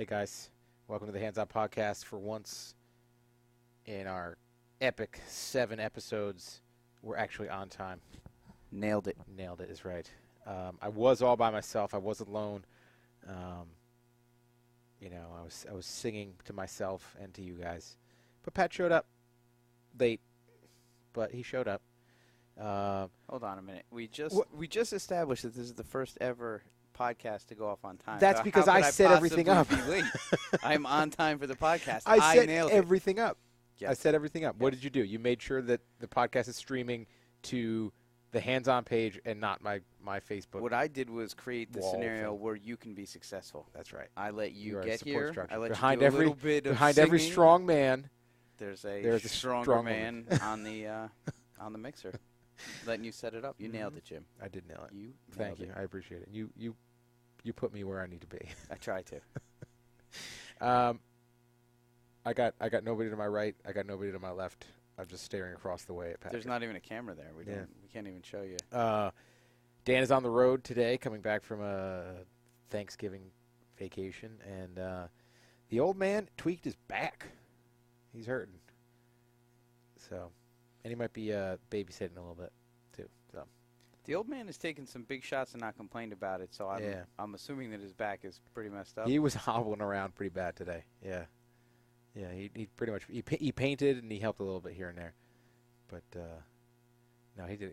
Hey guys, welcome to the Hands On Podcast. For once in our epic 7 episodes, we're actually on time. Nailed it. Nailed it is right. I was all by myself. I was alone. I was singing to myself and to you guys. But Pat showed up late, but he showed up. Hold on a minute. We just established that this is the first ever podcast to go off on time. That's So because how I could set everything up. possibly be late? I'm on time for the podcast. I set nailed everything up. Yes. I set everything up. What Yes. did you do? You made sure that the podcast is streaming to the Hands On page and not my Facebook. What I did was create the wall scenario thing. where you can be successful. That's right. I let You you are a get support here. structure. I let Behind you do every- a little bit of Behind every singing. strong man, There's there's a a stronger strong man on the mixer, letting you set it up. You nailed it, Jim. I did nail it. You Thank nailed you. it. I appreciate it. You put me where I need to be. I tried to. I got nobody to my right. I got nobody to my left. I'm just staring across the way at Patrick. There's not even a camera there. We Yeah. can't even show you. Dan is on the road today, coming back from a Thanksgiving vacation, and the old man tweaked his back. He's hurting. So, and he might be babysitting a little bit too. So, The old man has taken some big shots and not complained about it, so I'm assuming that his back is pretty messed up. he was hobbling around pretty bad today. Yeah, he pretty much he painted and he helped a little bit here and there, but no, he did.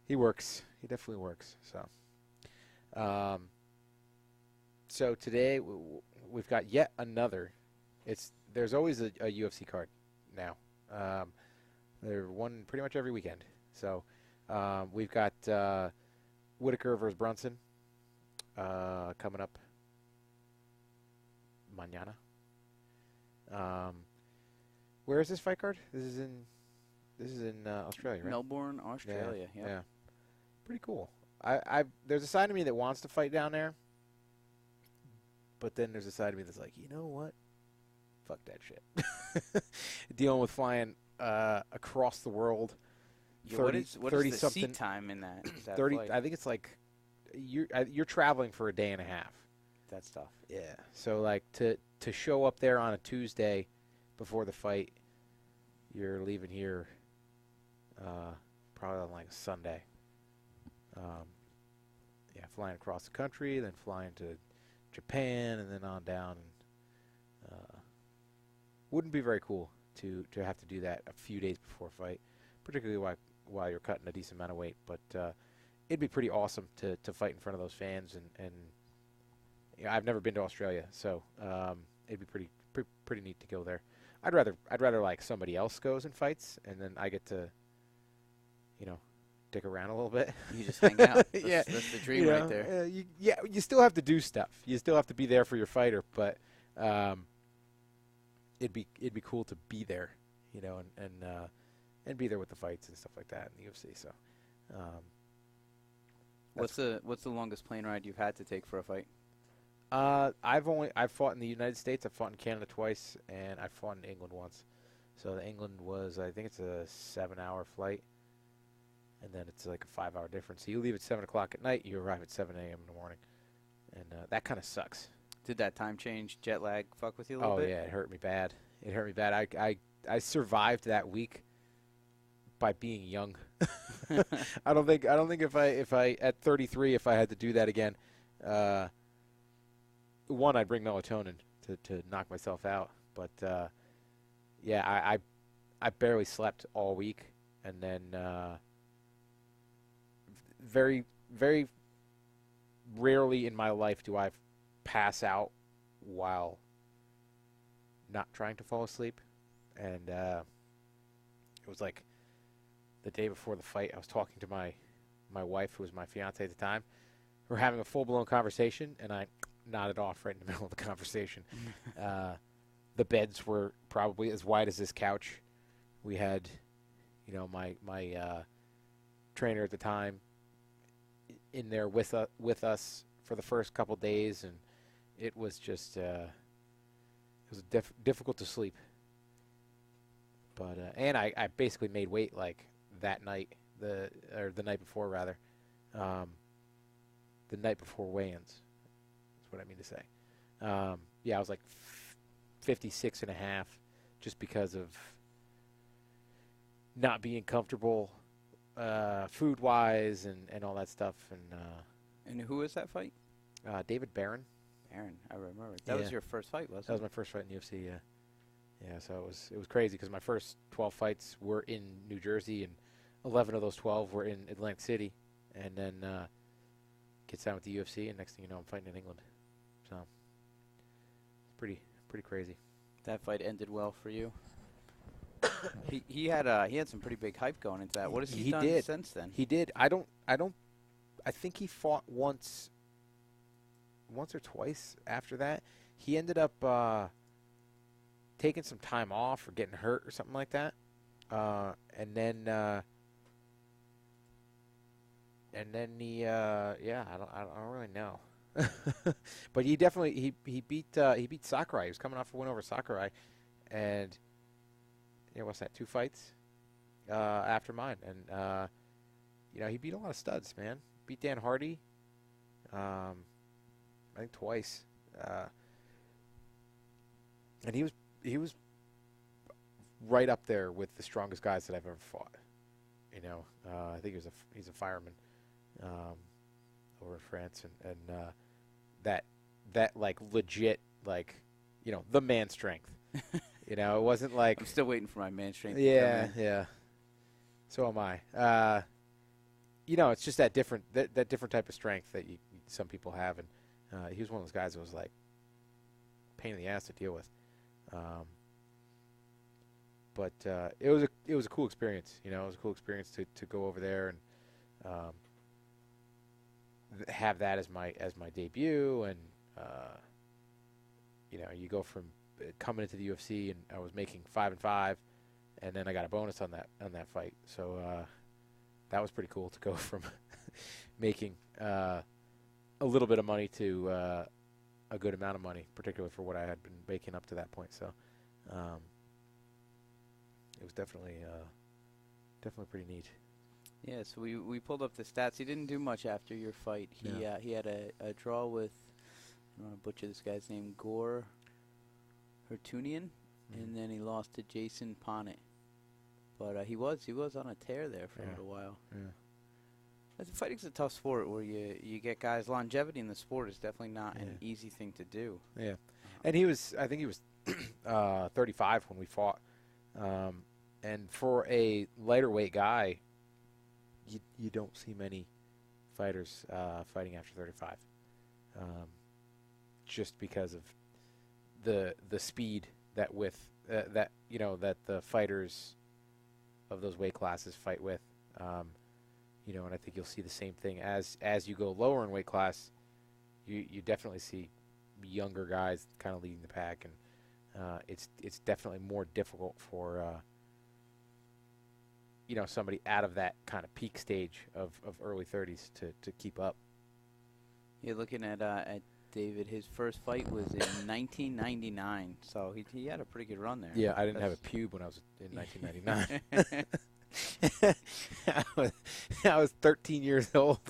He works. He definitely works. So, so today we've got yet another. There's always a UFC card now. They're one pretty much every weekend. So we've got Whitaker versus Brunson coming up mañana. Where is this fight card? This is in Australia, right? Melbourne, Australia. Yeah. Pretty cool. There's a side of me that wants to fight down there, but then there's a side of me that's like, you know what? Fuck that shit. Dealing with flying across the world. Yeah, what is the 30 something, seat time in that? Is that 30. flight? I think it's like you're traveling for a day and a half. That's tough. Yeah. So like to show up there on a Tuesday before the fight, you're leaving here probably on like a Sunday. Flying across the country, then flying to Japan, and then on down. Wouldn't be very cool to have to do that a few days before a fight, particularly while you're cutting a decent amount of weight. But it'd be pretty awesome to fight in front of those fans, and I've never been to Australia, so it'd be pretty neat to go there. I'd rather like somebody else goes and fights, and then I get to, dick around a little bit. You just hang out. Yeah. That's the dream right there. You still have to do stuff. You still have to be there for your fighter, but it'd be cool to be there, and be there with the fights and stuff like that in the UFC. So, What's the longest plane ride you've had to take for a fight? I've fought in the United States. I've fought in Canada twice, and I've fought in England once. So the England was, I think it's a 7-hour flight, and then it's like a 5-hour difference. So you leave at 7 o'clock at night, you arrive at 7 a.m. in the morning, and that kind of sucks. Did that time change, jet lag, fuck with you a little bit? Oh yeah, it hurt me bad. I survived that week by being young. I don't think if I at 33, if I had to do that again, one, I'd bring melatonin to knock myself out. But I barely slept all week, and then very, very rarely in my life do I pass out while not trying to fall asleep. And it was like the day before the fight, I was talking to my wife, who was my fiance at the time. We're having a full-blown conversation, and I nodded off right in the middle of the conversation. The beds were probably as wide as this couch. We had, my trainer at the time in there with us for the first couple days, and it was just it was difficult to sleep. But and I basically made weight like that night, the night before rather, the night before weigh-ins. That's what I mean to say. Yeah, I was like 56 and a half, just because of not being comfortable food wise and all that stuff. And who was that fight? David Barron. Aaron, I remember. That was your first fight, wasn't it? That was my first fight in UFC. Yeah, yeah. So it was crazy because my first 12 fights were in New Jersey, and 11 of those 12 were in Atlantic City, and then get signed with the UFC, and next thing you know, I'm fighting in England. So pretty crazy. That fight ended well for you. he had some pretty big hype going into that. What has he done since then? He did. I think he fought once or twice after that. He ended up taking some time off or getting hurt or something like that. And then he I don't really know. But he definitely he beat Sakurai. He was coming off a win over Sakurai, and what's that? 2 fights after mine, and he beat a lot of studs, man. Beat Dan Hardy, I think twice, and he was right up there with the strongest guys that I've ever fought. I think he's a fireman over in France, and that like legit, like, the man strength. It wasn't like I'm still waiting for my man strength. Yeah, yeah. So am I. It's just that different type of strength that some people have, and he was one of those guys that was like pain in the ass to deal with. But it was a cool experience. It was a cool experience to go over there and have that as my debut, and you go from coming into the UFC, and I was making 5-5, and then I got a bonus on that fight. So that was pretty cool to go from making a little bit of money to a good amount of money, particularly for what I had been making up to that point. So it was definitely pretty neat. Yeah, so we pulled up the stats. He didn't do much after your fight. He had a draw with, I don't want to butcher this guy's name, Gore Hertunian, and then he lost to Jason Ponnet. But he was on a tear there for a little while. Yeah. Fighting's a tough sport where you get guys. Longevity in the sport is definitely not an easy thing to do. Yeah, and I think he was 35 when we fought. And for a lighter weight guy, you don't see many fighters fighting after 35, just because of the speed that that the fighters of those weight classes fight with. And I think you'll see the same thing as you go lower in weight class. You definitely see younger guys kind of leading the pack, and it's definitely more difficult for somebody out of that kind of peak stage of early 30s to keep up. You're looking at David. His first fight was in 1999, so he had a pretty good run there. Yeah, I didn't have a pube when I was in 1999. I was 13 years old.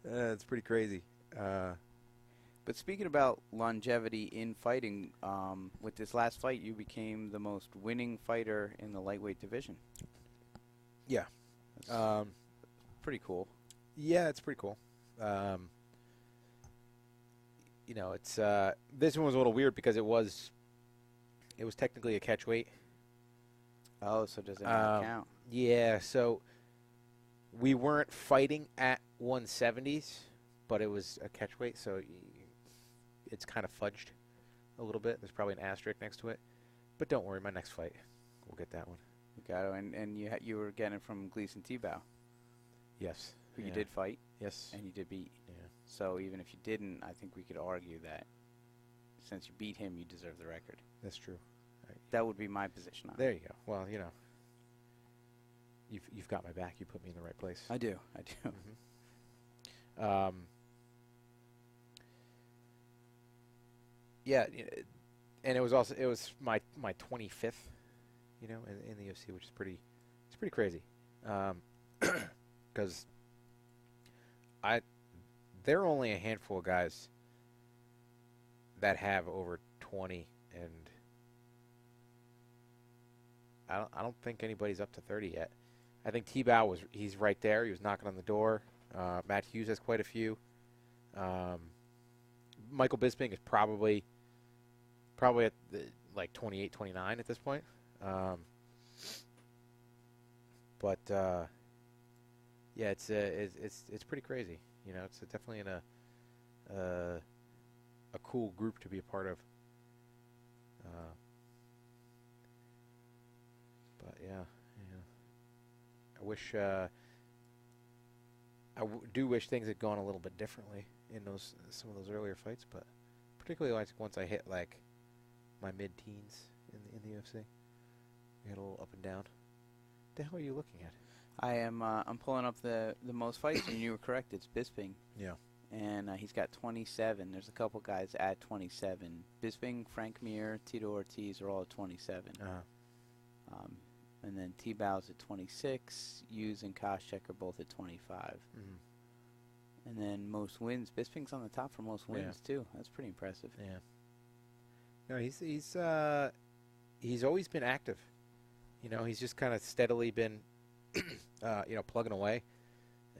It's pretty crazy. But speaking about longevity in fighting, with this last fight, you became the most winning fighter in the lightweight division. Yeah. That's pretty cool. Yeah, it's pretty cool. It's this one was a little weird because it was technically a catch weight. Oh, so does it not count? Yeah, so we weren't fighting at 170s, but it was a catch weight, so it's kind of fudged a little bit. There's probably an asterisk next to it. But don't worry, my next fight, we'll get that one. You got it, and you were getting it from Gleason Tebow. Yes. Who you did fight. Yes. And you did beat. Yeah. So even if you didn't, I think we could argue that since you beat him, you deserve the record. That's true. That would be my position on it. There you go. Well, you've got my back. You put me in the right place. I do. Mm-hmm. Yeah, and it was my 25th, in the UFC, which is pretty crazy, because there are only a handful of guys that have over 20, and I don't think anybody's up to 30 yet. I think T-Bow he's right there. He was knocking on the door. Matt Hughes has quite a few. Um, Michael Bisping is probably at like 28, 29 at this point. Um, but yeah, it's pretty crazy. You know, it's definitely in a cool group to be a part of. Uh, but yeah, I wish do wish things had gone a little bit differently in some of those earlier fights, but particularly like once I hit like my mid-teens in the UFC, we had a little up and down. What the hell are you looking at? I am. I'm pulling up the most fights, and you were correct. It's Bisping. Yeah. And he's got 27. There's a couple guys at 27. Bisping, Frank Mir, Tito Ortiz are all at 27. And then T-Bow's at 26. Hughes and Koscheck are both at 25. Mm-hmm. And then most wins. Bisping's on the top for most wins too. That's pretty impressive. Yeah. No, he's always been active. You know, he's just kind of steadily been, plugging away,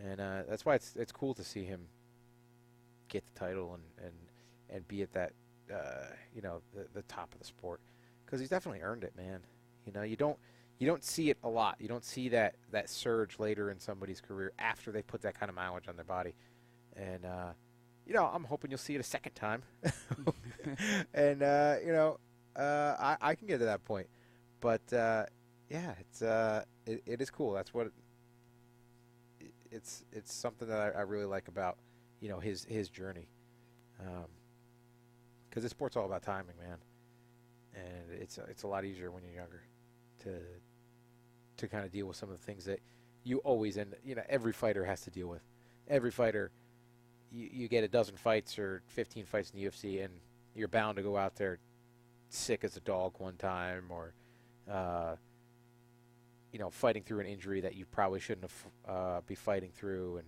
and that's why it's cool to see him get the title and be at that, the top of the sport, because he's definitely earned it, man. You know, you don't see it a lot. You don't see that surge later in somebody's career after they put that kind of mileage on their body, and I'm hoping you'll see it a second time, and I can get to that point, but yeah, it is cool. That's what it's something that I really like about his journey, because this sport's all about timing, man, and it's a lot easier when you're younger to kind of deal with some of the things that you always every fighter has to deal with. Every fighter, you get a dozen fights or 15 fights in the UFC, and you're bound to go out there sick as a dog one time, or fighting through an injury that you probably shouldn't have be fighting through, and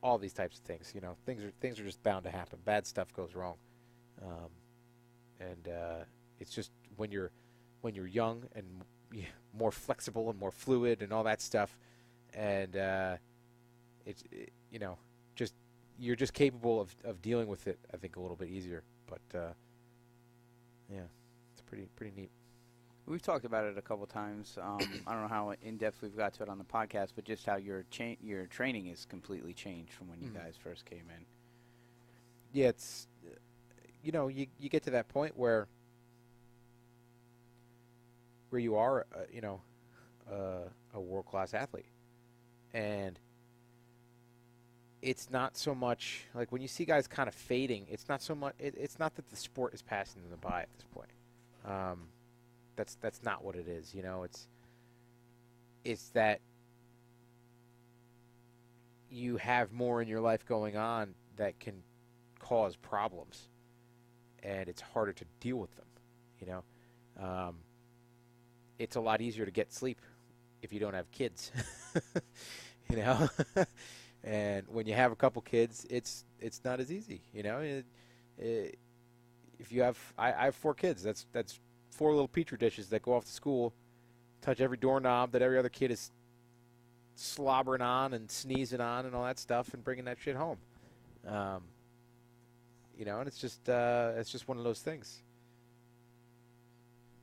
all these types of things. You know, things are just bound to happen. Bad stuff goes wrong, and it's just when you're young and more flexible and more fluid and all that stuff, and you're just capable of dealing with it, I think, a little bit easier. But yeah, it's pretty neat. We've talked about it a couple times. I don't know how in depth we've got to it on the podcast, but just how your training is completely changed from when you guys first came in. Yeah, it's you get to that point where you are a world-class athlete, and it's not so much like when you see guys kind of fading. It's not so much. It's not that the sport is passing them by at this point. That's not what it is. You know, it's that you have more in your life going on that can cause problems, and it's harder to deal with them. You know, it's a lot easier to get sleep if you don't have kids. You know, and when you have a couple kids, it's not as easy. You know, if you have, I have 4 kids. That's 4 little petri dishes that go off to school, touch every doorknob that every other kid is slobbering on and sneezing on and all that stuff, and bringing that shit home. And it's just one of those things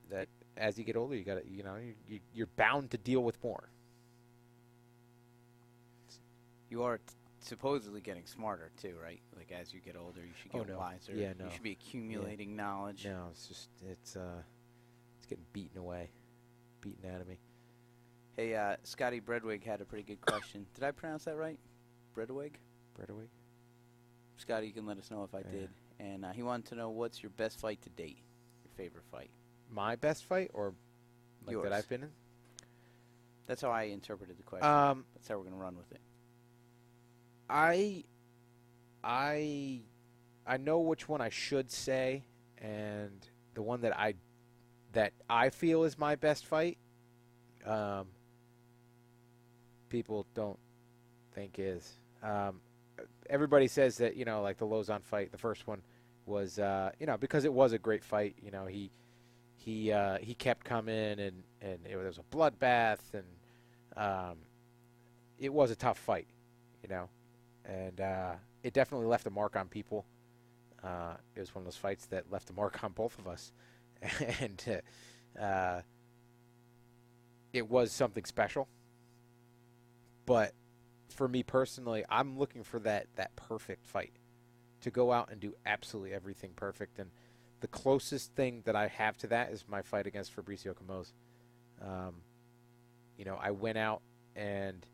that as you get older, you got to, you're bound to deal with more. You are supposedly getting smarter too, right? Like as you get older, you should get wiser. Yeah, no. You should be accumulating knowledge. No, it's getting beaten out of me. Hey, Scotty Breadwig had a pretty good question. Did I pronounce that right? Breadwig? Scotty, you can let us know if I did. And he wanted to know, what's your best fight to date? Your favorite fight? My best fight, or like yours? That I've been in? That's how I interpreted the question. That's how we're going to run with it. I know which one I should say, and the one that I feel is my best fight, people don't think is. Everybody says that, like the Lozon fight, the first one, was, because it was a great fight. He kept coming, and it was a bloodbath, and um, it was a tough fight, you know, and it definitely left a mark on people. It was one of those fights that left a mark on both of us, and uh, it was something special. But for me personally, I'm looking for that perfect fight, to go out and do absolutely everything perfect. And the closest thing that I have to that is my fight against Fabricio Camoes. Um, I went out and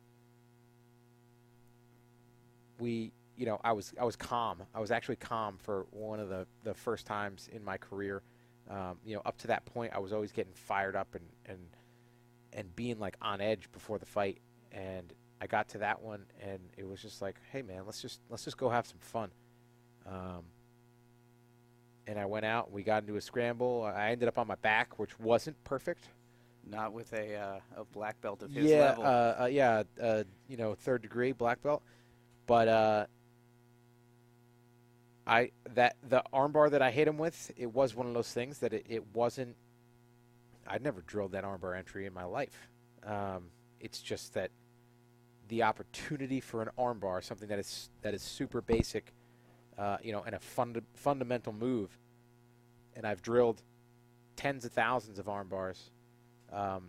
I was calm. I was actually calm for one of the first times in my career. Up to that point, I was always getting fired up and being like on edge before the fight. And I got to that one, and it was just like, hey man, let's just go have some fun. Um, and I went out. We got into a scramble. I ended up on my back, which wasn't perfect. Not with a black belt of his Yeah, level. third degree black belt. But the armbar that I hit him with, it was one of those things that it wasn't. I'd never drilled that armbar entry in my life. It's just that the opportunity for an armbar, something that is super basic, and a fundamental move, and I've drilled tens of thousands of arm bars on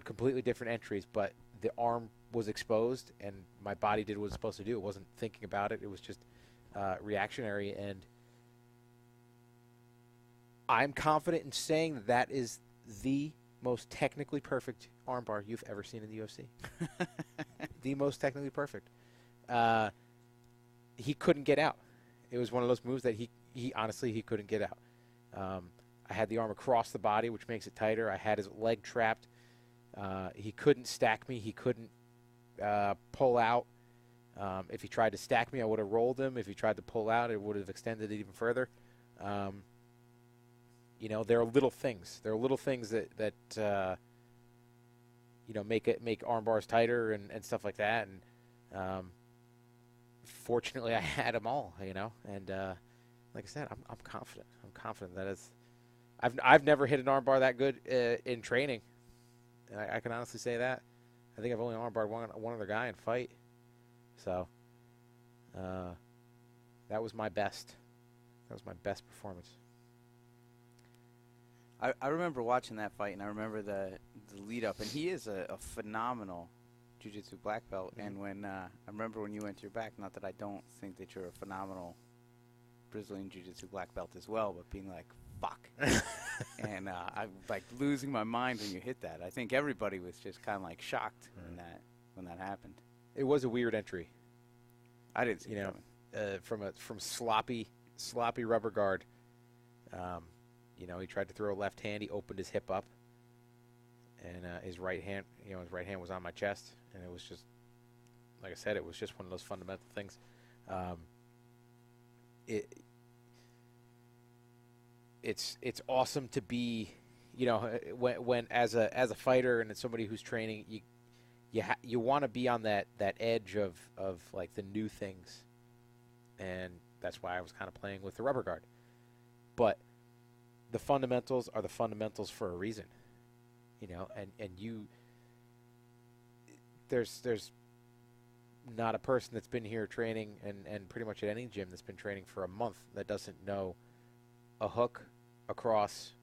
completely different entries, but the arm was exposed, and my body did what it was supposed to do. It wasn't thinking about it. It was just reactionary, and I'm confident in saying that is the most technically perfect armbar you've ever seen in the UFC. The most technically perfect. He couldn't get out. It was one of those moves that he honestly he couldn't get out. I had the arm across the body, which makes it tighter. I had his leg trapped. He couldn't stack me. He couldn't pull out. If he tried to stack me, I would have rolled him. If he tried to pull out, it would have extended it even further. There are little things. There are little things that make arm bars tighter and stuff like that. And fortunately, I had them all. And like I said, I'm confident. I'm confident that it's. I've never hit an arm bar that good in training. I can honestly say that. I think I've only arm barred one other guy in fight. So that was my best. That was my best performance. I remember watching that fight, and I remember the lead up, and he is a phenomenal jiu-jitsu black belt. Mm-hmm. And when I remember when you went to your back, not that I don't think that you're a phenomenal Brazilian jiu-jitsu black belt as well, but being like, fuck. And I like losing my mind when you hit that. I think everybody was just kind of like shocked when that happened. It was a weird entry. I didn't see it coming. From sloppy rubber guard. He tried to throw a left hand. He opened his hip up, and his right hand was on my chest, and it was just, like I said, it was just one of those fundamental things. It's awesome to be, when as a fighter and as somebody who's training, you want to be on that edge of like the new things, and that's why I was kind of playing with the rubber guard. But the fundamentals are the fundamentals for a reason, and there's not a person that's been here training and pretty much at any gym that's been training for a month that doesn't know a hook, a cross,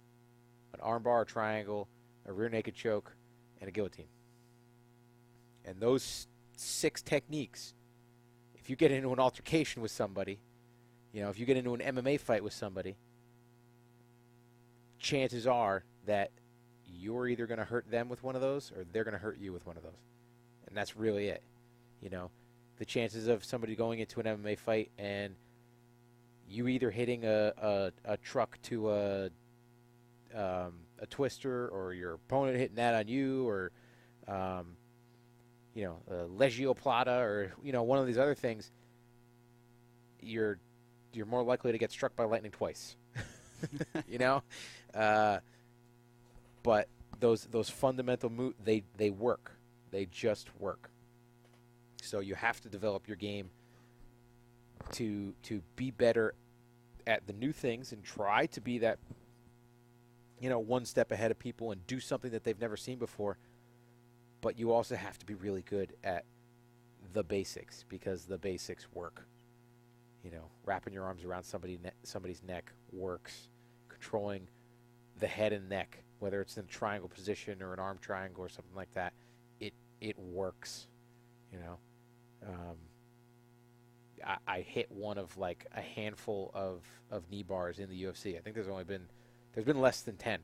an armbar, a triangle, a rear naked choke, and a guillotine. And those 6 techniques, if you get into an altercation with somebody, if you get into an MMA fight with somebody, chances are that you're either going to hurt them with one of those or they're going to hurt you with one of those. And that's really it. The chances of somebody going into an MMA fight and you either hitting a truck to a twister, or your opponent hitting that on you, or a Legio Plata, or one of these other things, you're more likely to get struck by lightning twice. But those fundamental moves, they work. They just work. So you have to develop your game to be better at the new things and try to be that, one step ahead of people and do something that they've never seen before. But you also have to be really good at the basics, because the basics work. Wrapping your arms around somebody's neck works. Controlling the head and neck, whether it's in a triangle position or an arm triangle or something like that, it works. I hit one of like a handful of knee bars in the UFC. I think there's been less than 10.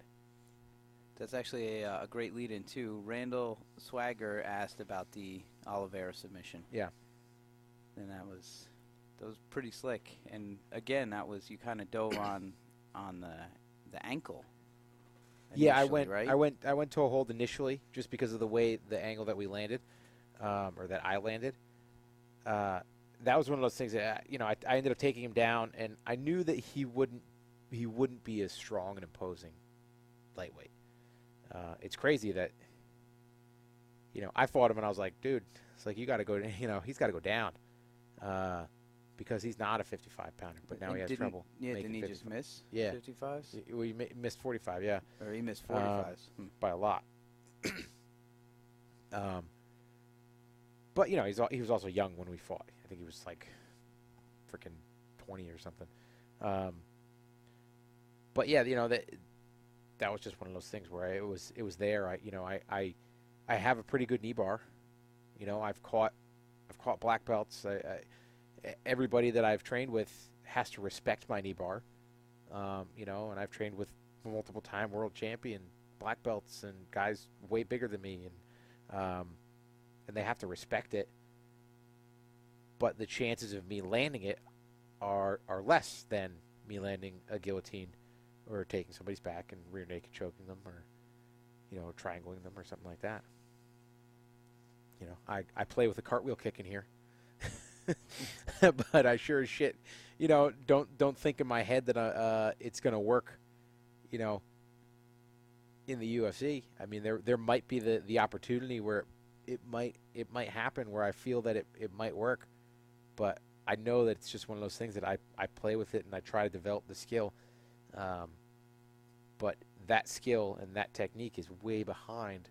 That's actually a great lead-in, too. Randall Swagger asked about the Oliveira submission. Yeah. And that was pretty slick. And, again, you kind of dove on the ankle. Yeah, right? I went to a hold initially just because of the angle that we landed, or that I landed. That was one of those things that, I ended up taking him down, and I knew that he wouldn't be as strong and imposing lightweight. It's crazy that, I fought him and I was like, dude, it's like, you got to go, he's got to go down, because he's not a 55-pounder, but now he has trouble. Yeah, didn't he just miss 55s? He missed 45, yeah. Or he missed 45s. By a lot. But, he was also young when we fought. I think he was like freaking 20 or something. But, yeah, that was just one of those things where it was there. I have a pretty good knee bar. I've caught black belts. Everybody that I've trained with has to respect my knee bar. And I've trained with multiple time world champion black belts and guys way bigger than me, and they have to respect it. But the chances of me landing it are less than me landing a guillotine or taking somebody's back and rear naked choking them, or triangling them or something like that. I play with a cartwheel kick in here. But I sure as shit, don't think in my head that it's going to work, in the UFC. I mean, there might be the opportunity where it might happen where I feel that it might work, but I know that it's just one of those things that I play with it and I try to develop the skill. But that skill and that technique is way behind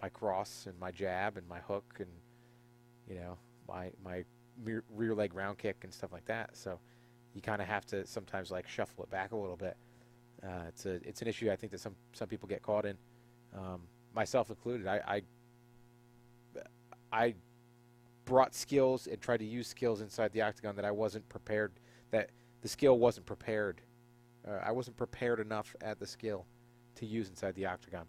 my cross and my jab and my hook and, my rear leg round kick and stuff like that. So you kind of have to sometimes like shuffle it back a little bit. It's an issue I think that some people get caught in, myself included. I brought skills and tried to use skills inside the octagon that I wasn't prepared, that the skill wasn't prepared. I wasn't prepared enough at the skill to use inside the octagon.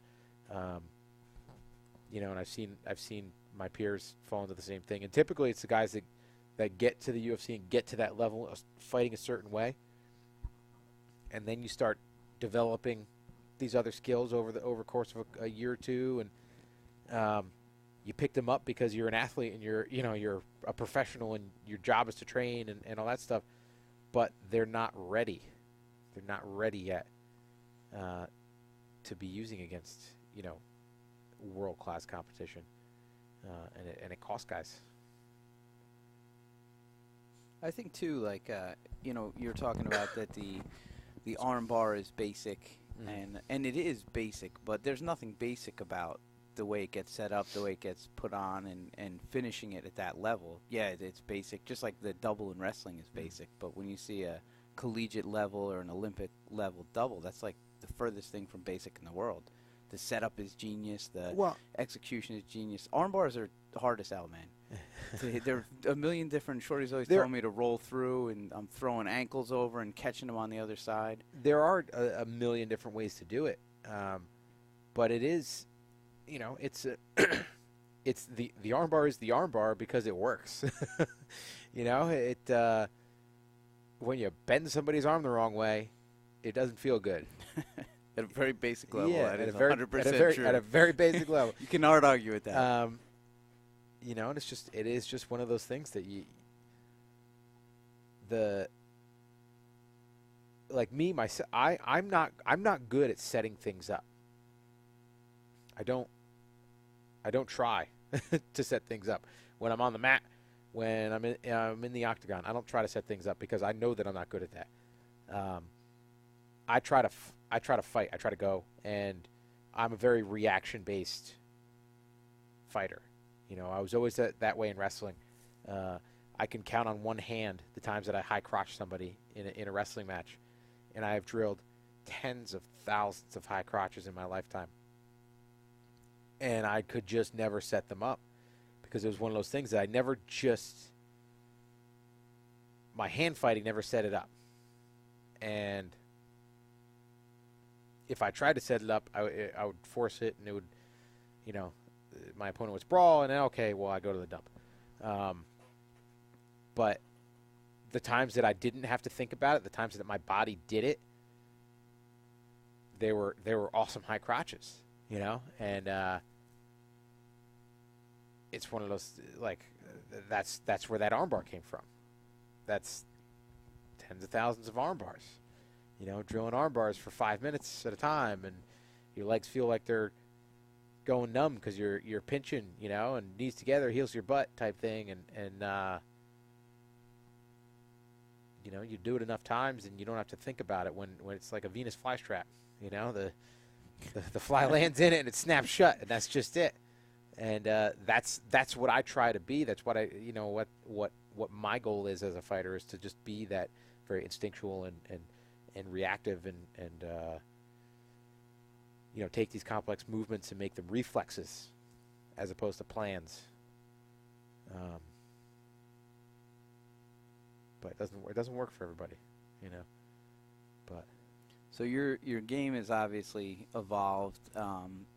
And I've seen my peers fall into the same thing. And typically it's the guys that get to the UFC and get to that level of fighting a certain way. And then you start developing these other skills over the course of a year or two, and you pick them up because you're an athlete and you're a professional and your job is to train and all that stuff, but they're not ready. They're not ready yet to be using against world-class competition, and it costs guys. I think too, like you're talking about that the arm bar is basic, and it is basic, but there's nothing basic about the way it gets set up, the way it gets put on, and finishing it at that level. Yeah, it's basic, just like the double in wrestling is basic. But when you see a collegiate level or an Olympic level double, that's like the furthest thing from basic in the world. The setup is genius. The execution is genius. Arm bars are the hardest out, man. There are a million different shorties always telling me to roll through, and I'm throwing ankles over and catching them on the other side. There are a million different ways to do it, but it is, it's it's the arm bar is the arm bar because it works. When you bend somebody's arm the wrong way, it doesn't feel good. At a very basic level, yeah, that is 100% true. At a very basic level. You cannot argue with that. And it is just one of those things that I'm not good at setting things up. I don't try to set things up when I'm on the mat, when I'm in the octagon. I don't try to set things up because I know that I'm not good at that. Um, I try to fight. I try to go, and I'm a very reaction based fighter. You know, I was always that way in wrestling. Uh, I can count on one hand the times that I high crotch somebody in a wrestling match, and I have drilled tens of thousands of high crotches in my lifetime, and I could just never set them up because it was one of those things that I never just my hand fighting never set it up, and if I tried to set it up, I would force it, and it would, you know, my opponent would sprawl, and then okay, well I go to the dump. Um, but the times that I didn't have to think about it, the times that my body did it, they were awesome high crotches, you know, and it's one of those like that's where that armbar came from. That's tens of thousands of arm bars, you know, drilling arm bars for 5 minutes at a time, and your legs feel like they're going numb because you're pinching, you know, and knees together, heels to your butt type thing, and you know, you do it enough times, and you don't have to think about it when it's like a Venus flytrap, you know, the fly lands in it and it snaps shut, and that's just it. And that's what I try to be. That's what what my goal is as a fighter is to just be that very instinctual and reactive and you know, take these complex movements and make them reflexes as opposed to plans. But it doesn't work for everybody, you know. But So your game has obviously evolved.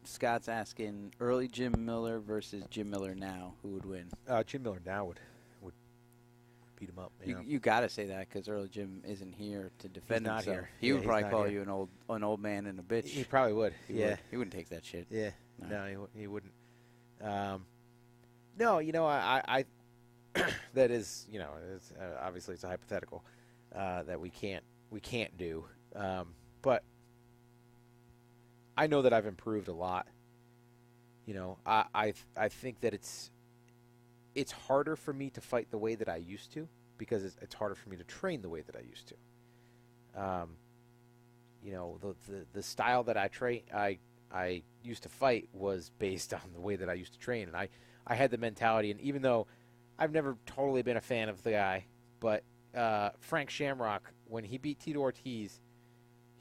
Scott's asking early Jim Miller versus Jim Miller now. Who would win? Jim Miller now would beat him up. You got to say that because early Jim isn't here to defend He's not himself. here. He Yeah, would he's probably not call here. you an old man and a bitch. He probably would. He wouldn't take that shit. Yeah. No. He wouldn't. No, you know, I that is, you know, it's, obviously it's a hypothetical that we can't do. But I know that I've improved a lot. You know, I think that it's harder for me to fight the way that I used to because it's harder for me to train the way that I used to. You know, the style that I used to fight was based on the way that I used to train, and I had the mentality. And even though I've never totally been a fan of the guy, but Frank Shamrock, when he beat Tito Ortiz,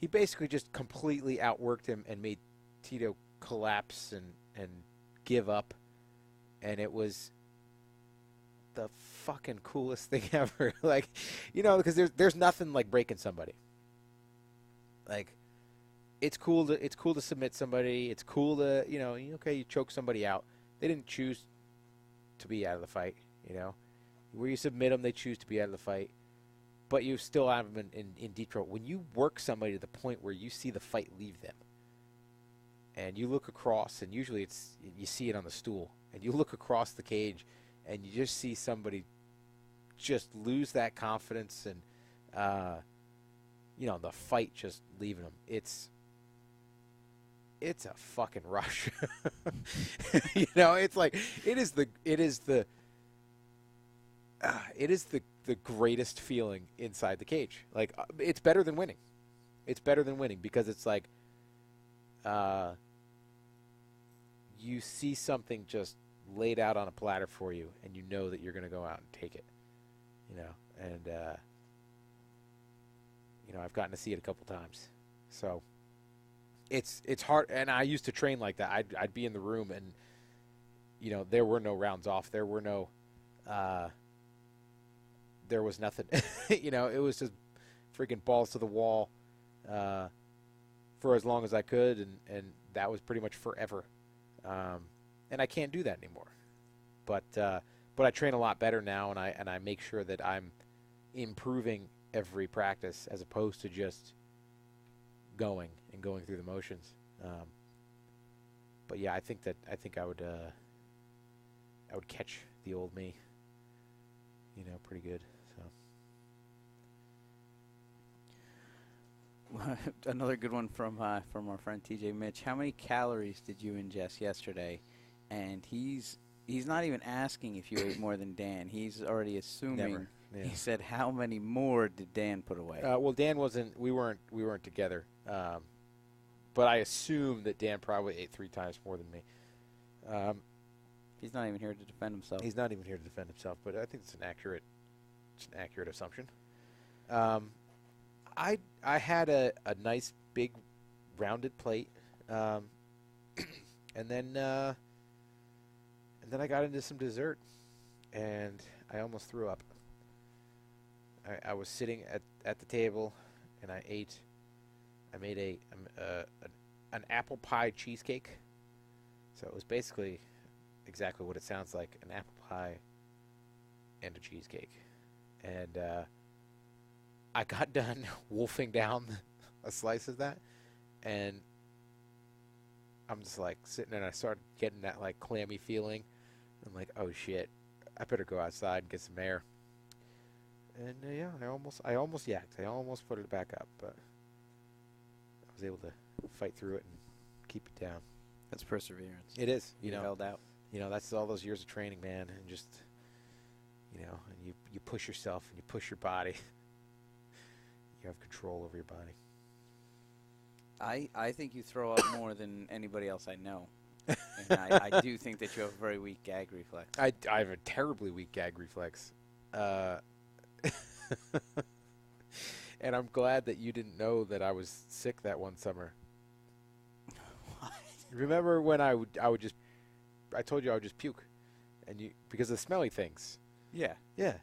he basically just completely outworked him and made Tito collapse and give up, and it was the fucking coolest thing ever. Like, you know, because there's nothing like breaking somebody. Like, it's cool to submit somebody. It's cool to, you know, okay, you choke somebody out. They didn't choose to be out of the fight, you know. Where you submit them, they choose to be out of the fight. But you still have them in deep trouble. When you work somebody to the point where you see the fight leave them, and you look across, and usually you see it on the stool, and you look across the cage, and you just see somebody just lose that confidence, and you know, the fight just leaving them. It's a fucking rush. You know, it's like it is the greatest feeling inside the cage. Like, it's better than winning. It's better than winning because it's like you see something just laid out on a platter for you, and you know that you're going to go out and take it. You know, and you know, I've gotten to see it a couple times, so it's hard. And I used to train like that. I'd be in the room, and you know, there were no rounds off. There were no. There was nothing. You know, it was just freaking balls to the wall for as long as I could, and that was pretty much forever. And I can't do that anymore. But I train a lot better now, and I make sure that I'm improving every practice as opposed to just going through the motions. But yeah, I think I would catch the old me, you know, pretty good. So Another good one from our friend TJ Mitch. How many calories did you ingest yesterday? And he's not even asking if you ate more than Dan. He's already assuming Yeah. He said, "How many more did Dan put away?" Well, Dan wasn't. We weren't together. But I assume that Dan probably ate 3 times more than me. He's not even here to defend himself. He's not even here to defend himself, but I think it's an accurate assumption. I had a nice big rounded plate, and then I got into some dessert, and I almost threw up. I was sitting at the table, and I made an apple pie cheesecake. So it was basically exactly what it sounds like, an apple pie and a cheesecake. And I got done wolfing down a slice of that, and I'm just like sitting there, and I started getting that like clammy feeling. I'm like, oh shit, I better go outside and get some air. And yeah, I almost yacked. I almost put it back up, but I was able to fight through it and keep it down. That's perseverance. It is, You held out. That's all those years of training, man, and just, and you push yourself and you push your body. You have control over your body. I think you throw up more than anybody else I know. And I do think that you have a very weak gag reflex. I have a terribly weak gag reflex. And I'm glad that you didn't know that I was sick that one summer. What? Remember when I told you I would just puke, and because of the smelly things. Yeah. Yeah.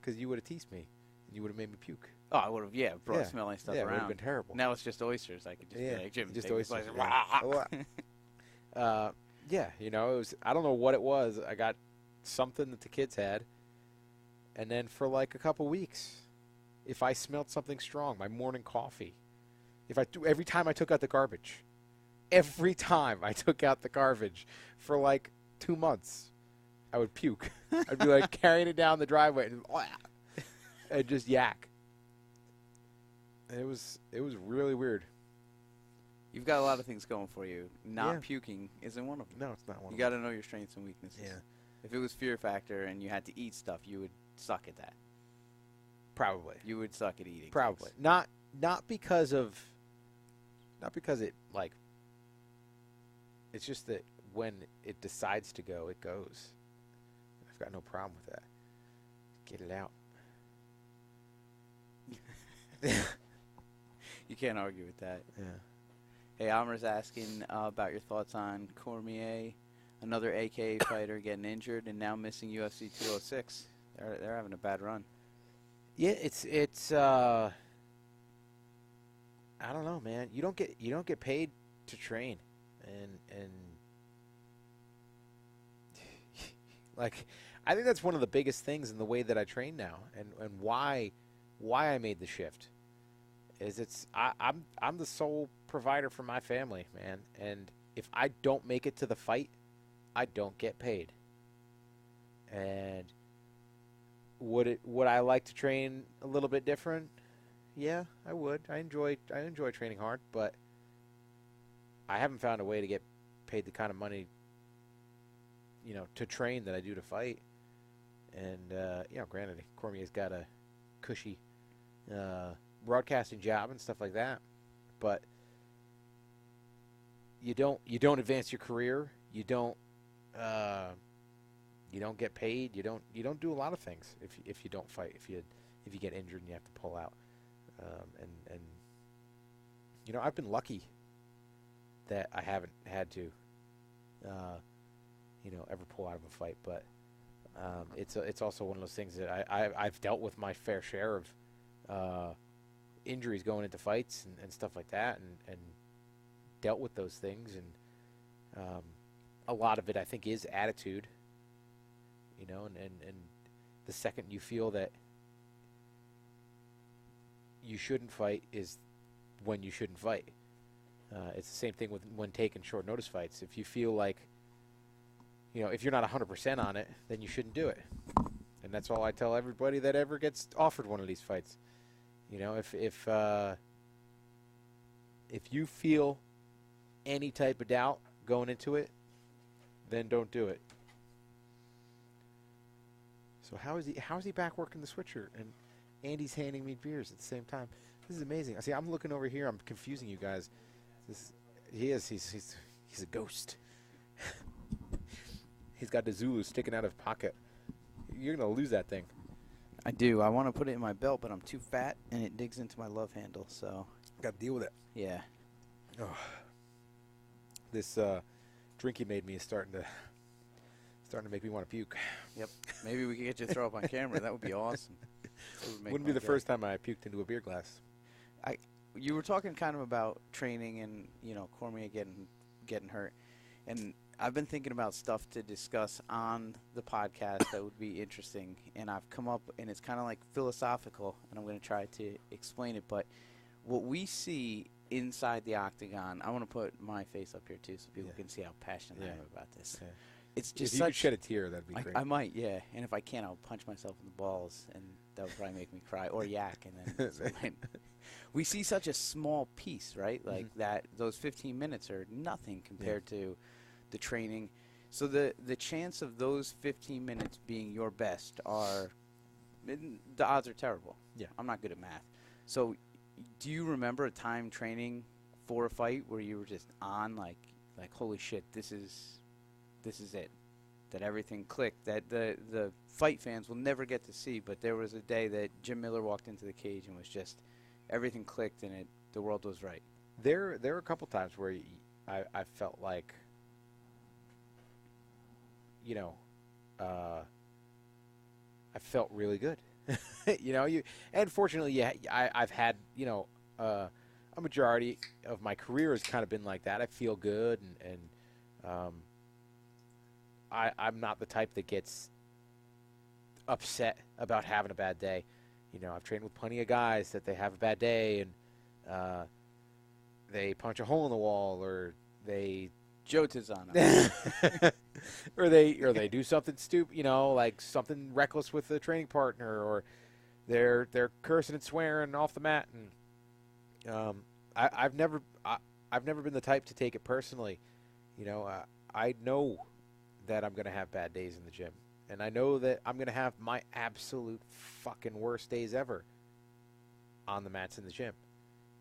Because you would have teased me, and you would have made me puke. Oh, I would have, brought smelling stuff Yeah, it around. would have been terrible. Now it's just oysters. I could just be like, Jim, just take this oysters. place. Yeah, it was. I don't know what it was. I got something that the kids had, and then for like a couple weeks, if I smelled something strong, my morning coffee, every time I took out the garbage, for like 2 months, I would puke. I'd be like carrying it down the driveway and just yak. And it was really weird. You've got a lot of things going for you. Not Yeah. puking isn't one of them. No, it's not one. You of got them. to know your strengths and weaknesses. Yeah, If it was fear factor and you had to eat stuff, you would suck at that. probably. You would suck at eating. Probably things. not because it like. It's just that when it decides to go, it goes. I've got no problem with that. Get it out. You can't argue with that. Yeah. Hey, Amar's asking about your thoughts on Cormier, another AKA fighter getting injured and now missing UFC 206. They're having a bad run. Yeah, it's I don't know, man. You don't get paid to train, and like I think that's one of the biggest things in the way that I train now, and why I made the shift is I'm the sole provider for my family, man, and if I don't make it to the fight, I don't get paid. And would I like to train a little bit different? Yeah, I would. I enjoy training hard, but I haven't found a way to get paid the kind of money, to train that I do to fight. And granted, Cormier's got a cushy broadcasting job and stuff like that, but you don't advance your career. You don't get paid. You don't do a lot of things if you don't fight. If you get injured and you have to pull out. And I've been lucky that I haven't had to ever pull out of a fight, but it's also one of those things that I've dealt with my fair share of injuries going into fights and stuff like that, and dealt with those things, and a lot of it I think is attitude, and the second you feel that you shouldn't fight is when you shouldn't fight. It's the same thing when taking short notice fights. If you feel like, if you're not 100% on it, then you shouldn't do it. And that's all I tell everybody that ever gets offered one of these fights. If you feel any type of doubt going into it, then don't do it. So how is he back working the switcher and Andy's handing me beers at the same time? This is amazing. See, I'm looking over here. I'm confusing you guys. He's a ghost. He's got the Zulu sticking out of his pocket. You're gonna lose that thing. I do. I want to put it in my belt, but I'm too fat, and it digs into my love handle. So Got to deal with it. yeah. Oh. This drink you made me is starting to make me want to puke. Yep. Maybe we could get you to throw up on camera. That would be awesome. Wouldn't be the first time I puked into a beer glass. You were talking kind of about training and, Cormier getting hurt. And I've been thinking about stuff to discuss on the podcast that would be interesting. And I've come up, and it's kind of like philosophical, and I'm going to try to explain it. But what we see inside the octagon, I want to put my face up here too so people can see how passionate I am about this. Yeah. It's just if you could shed a tear, that'd be great. I might, yeah. And if I can, I'll punch myself in the balls, and that would probably make me cry, or yak. And then we see such a small piece, right? Like that. Those 15 minutes are nothing compared to the training. So the chance of those 15 minutes being your best the odds are terrible. Yeah, I'm not good at math. So, do you remember a time training for a fight where you were just on like holy shit, this is it, that everything clicked, that the fight fans will never get to see, but there was a day that Jim Miller walked into the cage and was just everything clicked and the world was right? There were a couple times where I felt like, I felt really good. And fortunately, I've had, a majority of my career has kind of been like that. I feel good, and I'm not the type that gets upset about having a bad day. I've trained with plenty of guys that they have a bad day and they punch a hole in the wall, or they Joe Tizano. or they do something stupid, like something reckless with a training partner, or they're cursing and swearing off the mat. And I've never been the type to take it personally. I know that I'm going to have bad days in the gym, and I know that I'm going to have my absolute fucking worst days ever on the mats in the gym,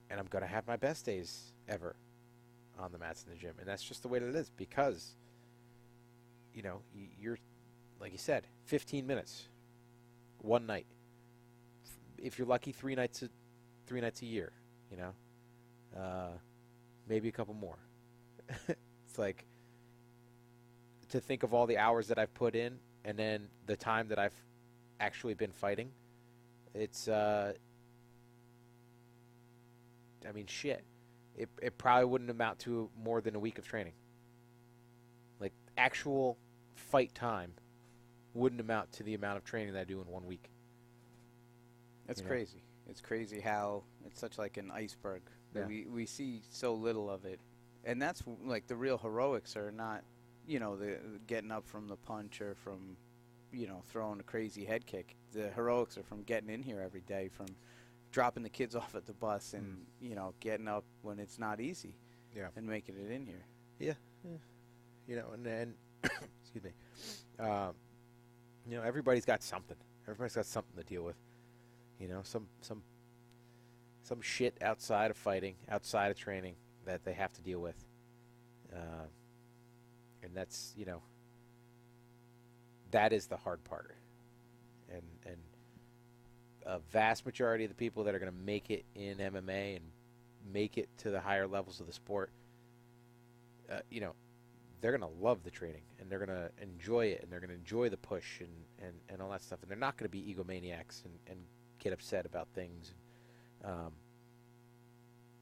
and I'm going to have my best days ever on the mats in the gym. And that's just the way that it is, because you're, like you said, 15 minutes one night, if you're lucky, 3 nights a year, maybe a couple more. It's like, to think of all the hours that I've put in, and then the time that I've actually been fighting, it's shit. It probably wouldn't amount to more than a week of training. Like, actual fight time wouldn't amount to the amount of training that I do in 1 week. That's crazy. It's crazy how it's such like an iceberg that we see so little of it. And that's like the real heroics are not, the getting up from the punch or from, throwing a crazy head kick. The heroics are from getting in here every day, from dropping the kids off at the bus and, getting up when it's not easy and making it in here. Yeah. And then, excuse me, everybody's got something. Everybody's got something to deal with. Some shit outside of fighting, outside of training, that they have to deal with. And that's, that is the hard part. And a vast majority of the people that are going to make it in MMA and make it to the higher levels of the sport, they're going to love the training, and they're going to enjoy it, and they're going to enjoy the push and all that stuff. And they're not going to be egomaniacs and get upset about things.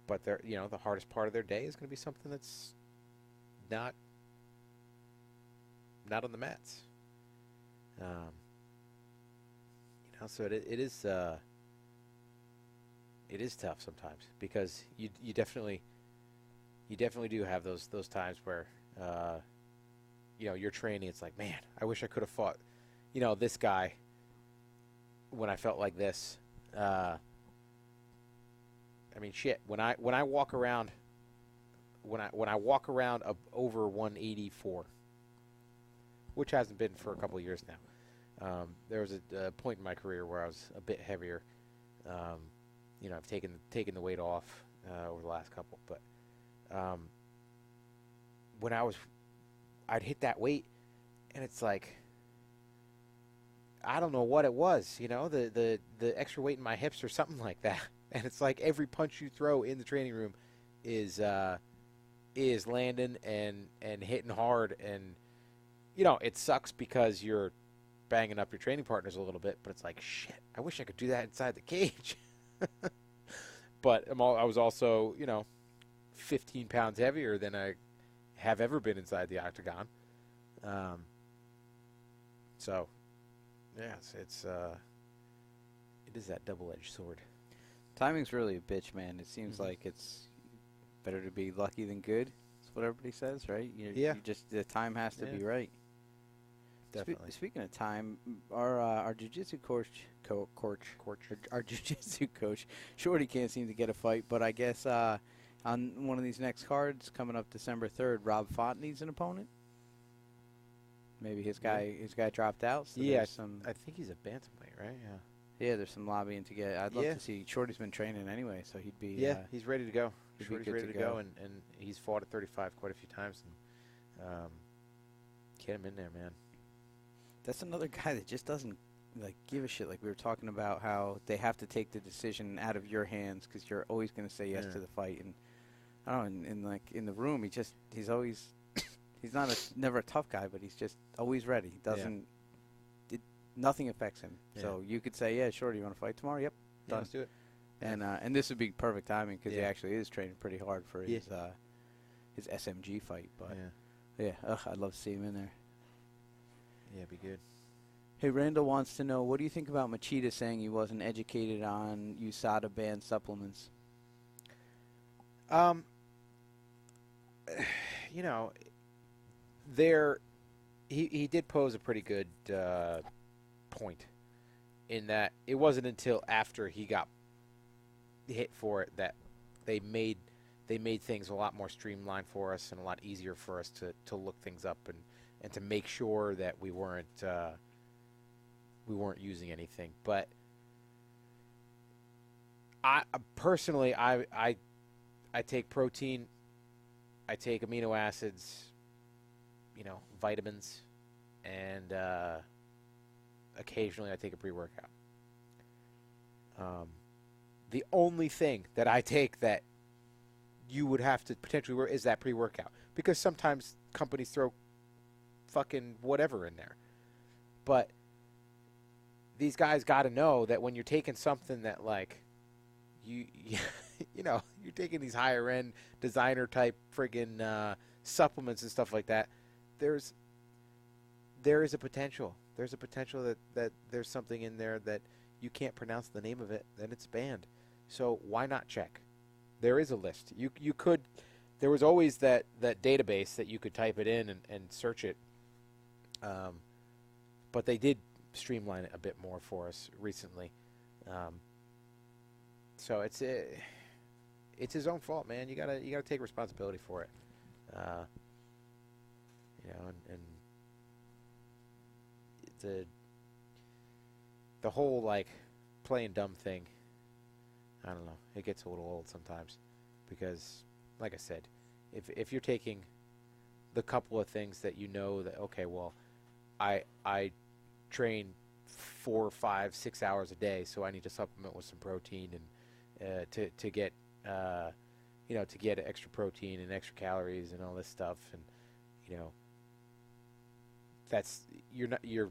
But they're, the hardest part of their day is going to be something that's not on the mats. So it is tough sometimes, because you definitely do have those times where you're training. It's like, man, I wish I could have fought this guy when I felt like this. Shit. When I walk around over 184, which hasn't been for a couple of years now, There was a point in my career where I was a bit heavier. Um, I've taken the weight off over the last couple, but um, when I'd hit that weight, and it's like I don't know what it was, the extra weight in my hips or something like that, and it's like every punch you throw in the training room is landing and hitting hard, and it sucks because you're banging up your training partners a little bit, but it's like shit. I wish I could do that inside the cage. But I was also 15 pounds heavier than I have ever been inside the octagon. Um, so yes, it is that double-edged sword. Timing's really a bitch, man. It seems like it's better to be lucky than good. That's what everybody says, right? Yeah. The time has to be right. Definitely. Speaking of time, our jiu-jitsu our jiu-jitsu coach, Shorty can't seem to get a fight, but I guess on one of these next cards coming up December 3rd, Rob Font needs an opponent. Maybe his guy dropped out. So yeah, I think he's a bantamweight, right? Yeah. Yeah, there's some lobbying to get. I'd love to see. Shorty's been training anyway, so he'd be. Yeah, he's ready to go. Shorty's ready to go, and he's fought at 35 quite a few times. And get him in there, man. That's another guy that just doesn't give a shit. Like we were talking about how they have to take the decision out of your hands because you're always going to say yes to the fight. And I don't know, in the room, he's always he's never a tough guy, but he's just always ready. He doesn't. Nothing affects him. Yeah. So you could say, yeah, sure. Do you want to fight tomorrow? Yep. Done. Let's do it. And this would be perfect timing because he actually is training pretty hard for his SMG fight. But I'd love to see him in there. Yeah, be good. Hey, Randall wants to know, what do you think about Machida saying he wasn't educated on USADA banned supplements? He did pose a pretty good point in that it wasn't until after he got hit for it that they made things a lot more streamlined for us and a lot easier for us to look things up and to make sure that we weren't using anything. But I personally I take protein, I take amino acids, vitamins, and occasionally I take a pre-workout. The only thing that I take that you would have to potentially wear is that pre-workout, because sometimes companies throw fucking whatever in there. But these guys got to know that when you're taking something that you're taking these higher end designer type friggin' supplements and stuff like that, there is a potential. There's a potential that there's something in there that you can't pronounce the name of it, then it's banned. So why not check? There is a list. You could. There was always that database that you could type it in and search it. But they did streamline it a bit more for us recently. So it's his own fault, man. You gotta take responsibility for it. And the whole playing dumb thing, I don't know, it gets a little old sometimes, because like I said, if you're taking the couple of things that that, okay, well, I train 4, 5, 6 hours a day, so I need to supplement with some protein and to get to get extra protein and extra calories and all this stuff, and you're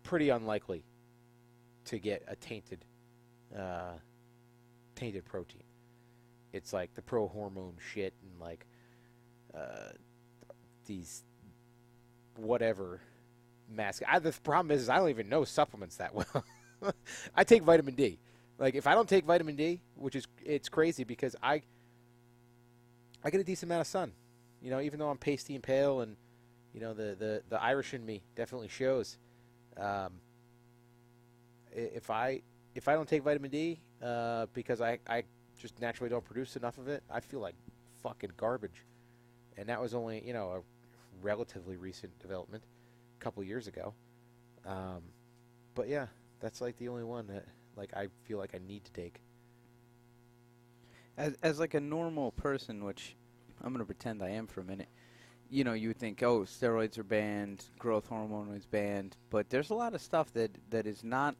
pretty unlikely to get a tainted protein. It's like the pro hormone shit and these whatever mask. The problem is I don't even know supplements that well. I take vitamin D. If I don't take vitamin D, it's crazy because I get a decent amount of sun. Even though I'm pasty and pale, and the Irish in me definitely shows. If I don't take vitamin D because I just naturally don't produce enough of it, I feel like fucking garbage. And that was only a relatively recent development, a couple years ago. Um, but yeah, that's like the only one that like I feel like I need to take. As like a normal person, which I'm gonna pretend I am for a minute. You know, you would think, oh, steroids are banned, growth hormone is banned, but there's a lot of stuff that is not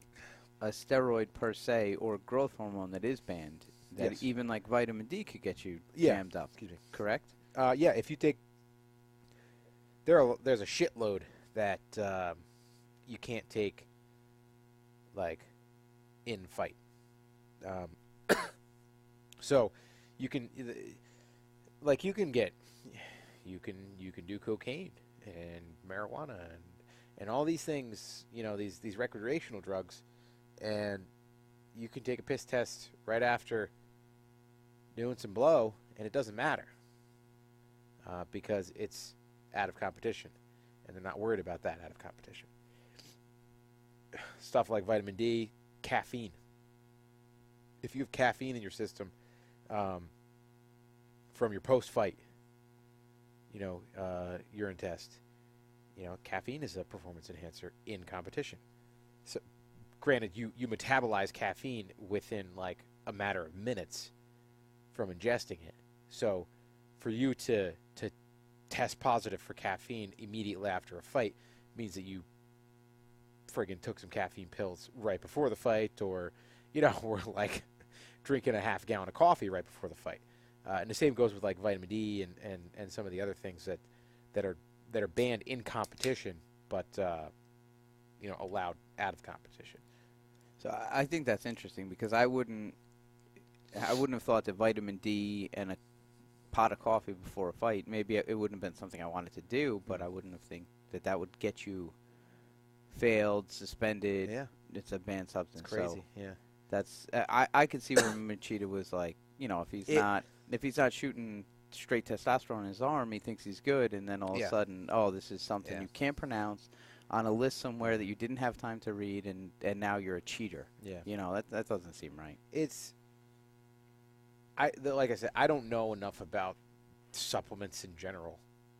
a steroid per se or growth hormone that is banned. That Yes. even like vitamin D could get you Yeah. jammed up. Excuse me. Correct? Yeah, if you take there's a shitload that you can't take like in fight. Um, so you can like you can do cocaine and marijuana and all these things, these recreational drugs, and you can take a piss test right after doing some blow and it doesn't matter because it's out of competition and they're not worried about that out of competition. Stuff like vitamin D, caffeine. If you have caffeine in your system from your post-fight, urine test, caffeine is a performance enhancer in competition. So, granted, you metabolize caffeine within like a matter of minutes from ingesting it. So, for you to test positive for caffeine immediately after a fight means that you friggin' took some caffeine pills right before the fight, or were like drinking a half gallon of coffee right before the fight. And the same goes with like vitamin D and some of the other things that are banned in competition, but allowed out of competition. So I think that's interesting because I wouldn't have thought that vitamin D and a pot of coffee before a fight, maybe it wouldn't have been something I wanted to do, but I wouldn't have think that would get you failed, suspended. Yeah, It's a banned substance. it's crazy. So Yeah, that's I could see where Machida was like, if he's not shooting straight testosterone in his arm, he thinks he's good, and then all of a sudden, oh, this is something you can't pronounce on a list somewhere that you didn't have time to read, and now you're a cheater. Yeah, That doesn't seem right. Like I said, I don't know enough about supplements in general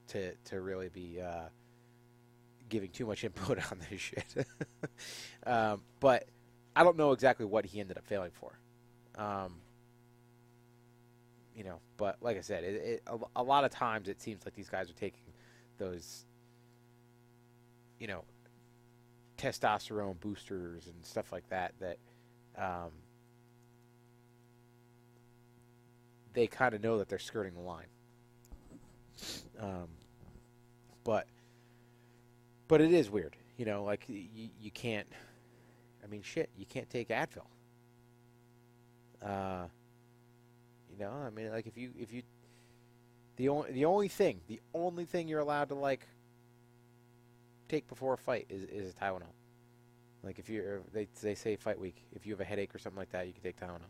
to really be giving too much input on this shit. But I don't know exactly what he ended up failing for. But like I said, a lot of times it seems like these guys are taking those, testosterone boosters and stuff like that they kind of know that they're skirting the line. But it is weird, like you can't. I mean, shit, you can't take Advil. I mean, like if you the only thing you're allowed to like take before a fight is a Tylenol. Like if they say fight week, if you have a headache or something like that, you can take Tylenol.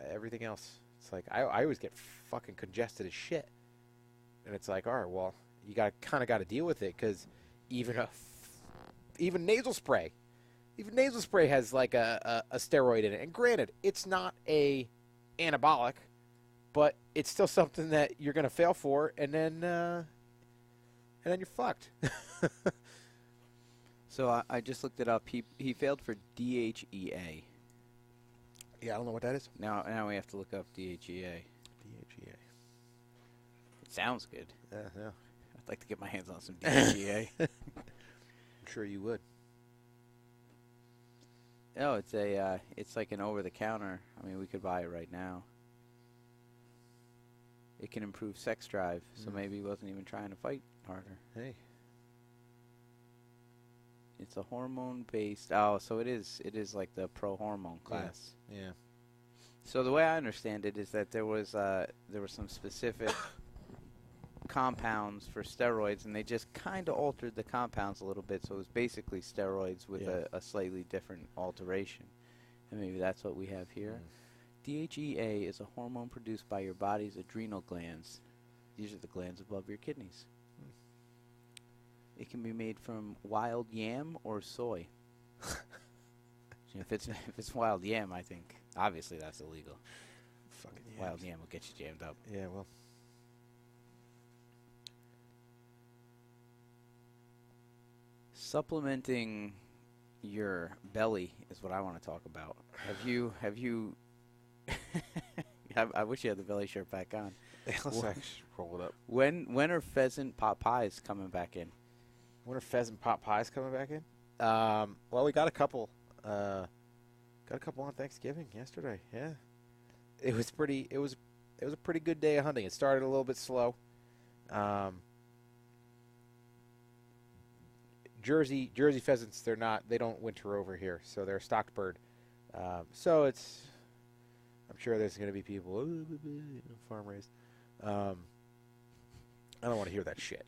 Everything else, it's like I always get fucking congested as shit, and it's like, all right, well, you got to deal with it because even nasal spray has like a steroid in it, and granted, it's not a anabolic, but it's still something that you're gonna fail for, and then you're fucked. So I just looked it up. He failed for DHEA. Yeah, I don't know what that is. Now we have to look up DHEA. DHEA. It sounds good. Yeah. I'd like to get my hands on some DHEA. I'm sure you would. No, it's like an over-the-counter. I mean, we could buy it right now. It can improve sex drive, so maybe he wasn't even trying to fight harder. Hey. It's a hormone-based. Oh, so it is like the pro-hormone class. Yeah. So the way I understand it is that there were some specific compounds for steroids, and they just kind of altered the compounds a little bit, so it was basically steroids with a slightly different alteration. And maybe that's what we have here. DHEA is a hormone produced by your body's adrenal glands. These are the glands above your kidneys. It can be made from wild yam or soy. If it's wild yam, I think obviously that's illegal. Fucking yams. Wild yam will get you jammed up. Yeah, well. Supplementing your belly is what I want to talk about. Have you I wish you had the belly shirt back on. Let's actually roll it up. When are pheasant pot pies coming back in? When are pheasant pot pies coming back in? Well, we got a couple. Got a couple on Thanksgiving yesterday. Yeah, it was pretty. It was a pretty good day of hunting. It started a little bit slow. Jersey pheasants. They don't winter over here, so they're a stocked bird. So it's. I'm sure there's going to be people farm raised. I don't want to hear that shit.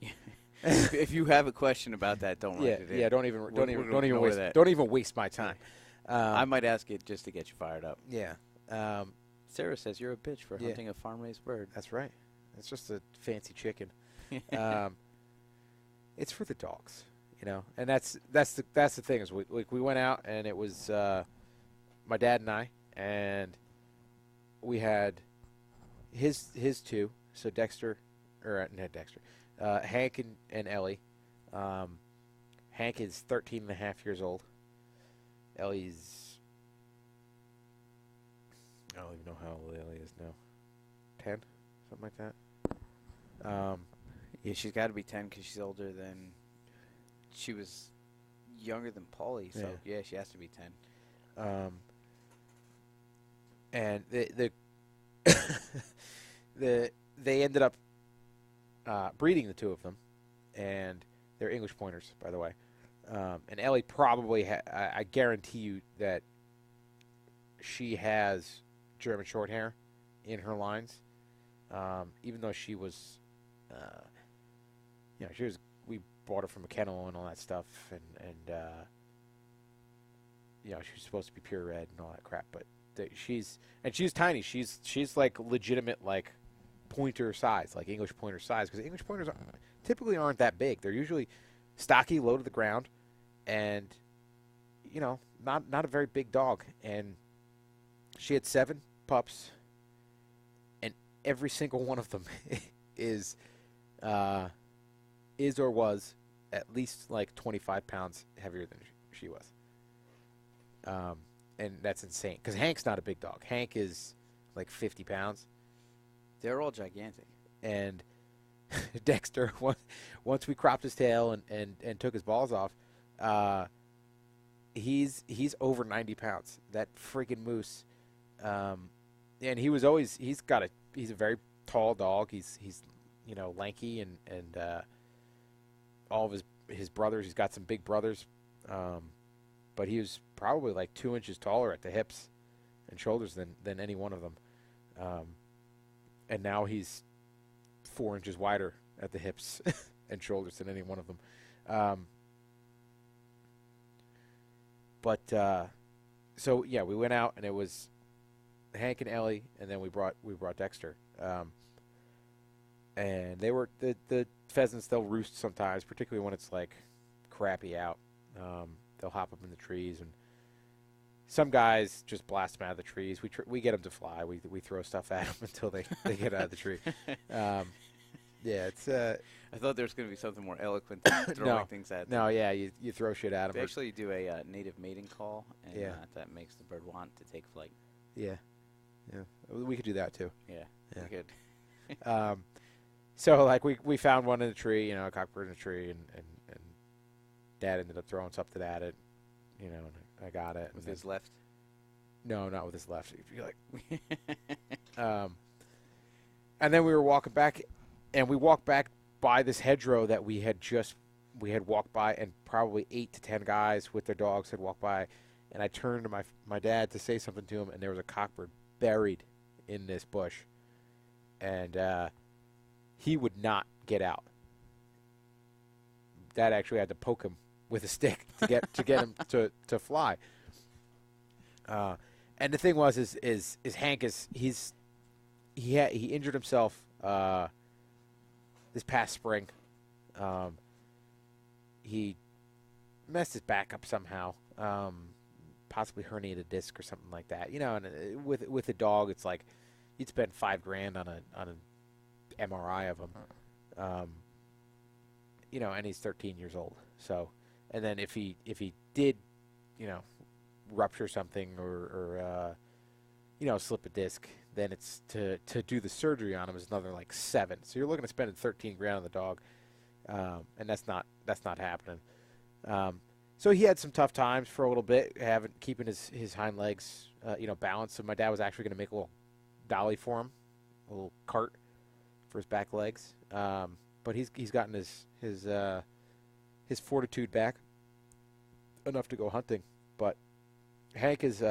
If you have a question about that, don't write it in. Yeah. Don't even waste my time. I might ask it just to get you fired up. Yeah. Sarah says you're a bitch for hunting a farm raised bird. That's right. It's just a fancy chicken. It's for the dogs, and that's the thing is we went out and it was my dad and I, and we had his two, so Dexter, or not Dexter, Hank and Ellie. Hank is 13 and a half years old. Ellie's, I don't even know how old Ellie is now. 10, something like that. Yeah, she's got to be 10 because she's older than. She was younger than Paulie, so yeah, she has to be 10. And they ended up breeding the two of them, and they're English pointers, by the way. And Ellie probably, I guarantee you that she has German short hair in her lines, even though she was, we bought her from a kennel and all that stuff, and she was supposed to be purebred and all that crap, but she's tiny. She's like legitimate, like pointer size, like English pointer size, because English pointers typically aren't that big. They're usually stocky, low to the ground, and not a very big dog. And she had 7 pups, and every single one of them is or was at least like 25 pounds heavier than she was. And that's insane, because Hank's not a big dog. Hank is like 50 pounds. They're all gigantic. And Dexter, once we cropped his tail and took his balls off, he's over 90 pounds. That freaking moose. And he's a very tall dog. He's lanky, and all of his brothers, he's got some big brothers. But he was probably like 2 inches taller at the hips and shoulders than any one of them. And now he's 4 inches wider at the hips and shoulders than any one of them. So yeah, we went out and it was Hank and Ellie, and then we brought Dexter. And they were the pheasants. They'll roost sometimes, particularly when it's like crappy out. They'll hop up in the trees, and some guys just blast them out of the trees. We get them to fly. We throw stuff at them until they get out of the tree. Yeah, it's. I thought there was going to be something more eloquent than throwing things at them. No, yeah, you throw shit at them. They actually do a native mating call, and that makes the bird want to take flight. Yeah, we could do that too. Yeah. We could. So like we found one in the tree, a cockbird in a tree, and Dad ended up throwing something at it, and I got it. With his left? No, not with his left. If you like. And then we were walking back, and we walked back by this hedgerow that we had walked by, and probably 8 to 10 guys with their dogs had walked by, and I turned to my dad to say something to him, and there was a cockbird buried in this bush, and he would not get out. Dad actually had to poke him with a stick to get him to fly. And the thing was is Hank he injured himself this past spring. He messed his back up somehow, possibly herniated a disc or something like that. And with a dog, it's like you'd spend $5,000 on an MRI of him. And he's 13 years old. So And then if he did, rupture something or slip a disc, then it's to do the surgery on him is another like 7. So you're looking at spending 13 grand on the dog, and that's not happening. So he had some tough times for a little bit, keeping his hind legs balanced. So my dad was actually going to make a little dolly for him, a little cart for his back legs. But he's gotten his fortitude back enough to go hunting. But Hank is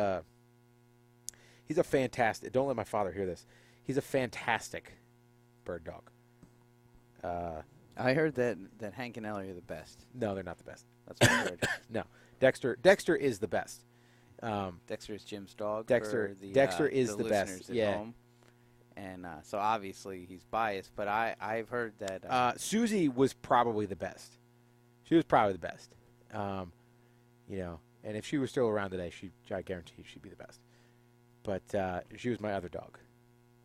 he's a fantastic. Don't let my father hear this. He's a fantastic bird dog. I heard that Hank and Ellie are the best. No, they're not the best. That's what I heard. No, Dexter is the best. Dexter is Jim's dog. Dexter is the best. Yeah. Home. And so obviously he's biased, but I've heard that Susie was probably the best. She was probably the best. And if she was still around today, I guarantee she'd be the best. But she was my other dog,